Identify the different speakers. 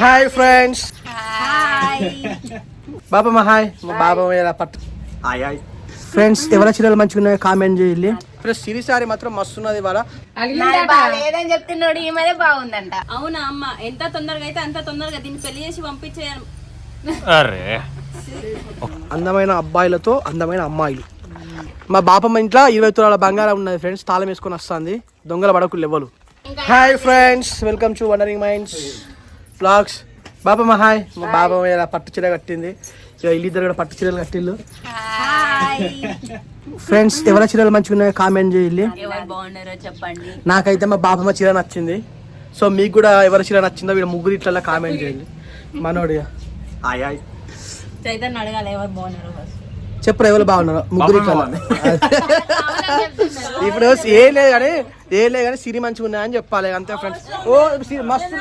Speaker 1: Hi friends.
Speaker 2: Hi
Speaker 1: బాబమ్మ hi. మా బాబమ్మ ఇలా పట్టు. Hi hi friends. ఎవరి చీరలు మంచిగా ఉన్నాయో కామెంట్ చేయాలి. ఫ్రెండ్స్ సిరి సారీ మాత్రం మస్తు ఉన్నది ఇవాళ.
Speaker 2: లేదని చెప్తున్నాడు, ఈ మీద బాగుందంట.
Speaker 3: అవునా అమ్మ, ఎంత తొందరగా అయితే అంత తొందరగా దీన్ని పెళ్లి చేసి పంపించేయాలి.
Speaker 1: అందమైన అబ్బాయిలతో అందమైన అమ్మాయిలు. మా బాపమ్మ ఇంట్లో 20 తులాల బంగారం ఉన్నది ఫ్రెండ్స్. తాళం వేసుకొని వస్తుంది. దొంగల పడకులు ఇవ్వలు. Hi friends, welcome to wandering minds vlogs. బాపమ్మ హాయ్. మా బాపమ్మ ఇలా పట్టు చీర కట్టింది. వీళ్ళిద్దరు కూడా పట్టు చీరలు కట్టిల్లు. ఫ్రెండ్స్ ఎవరి చీరలు మంచిగా ఉన్నాయో కామెంట్ చేయాలి.
Speaker 3: ఎవరు బాగున్నారో చెప్పండి.
Speaker 1: నాకైతే మా బాపమ్మ చీర నచ్చింది. సో మీకు కూడా ఎవరి చీర నచ్చిందో వీళ్ళ ముగ్గురు ఇట్లా కామెంట్ చేయండి. మనోడిగా హాయ్ హాయ్.
Speaker 3: చైతన్య అడగాలి ఎవరు బాగున్నారో ఫస్ట్.
Speaker 1: చెప్పరు ఎవరు బాగున్నారు ముగ్గురు ఇట్లా. ఇప్పుడు ఏం లేదు కానీ సిరి మంచిగా ఉన్నాయని చెప్పాలి అంతే ఫ్రెండ్స్. ఓ సిరి మస్తు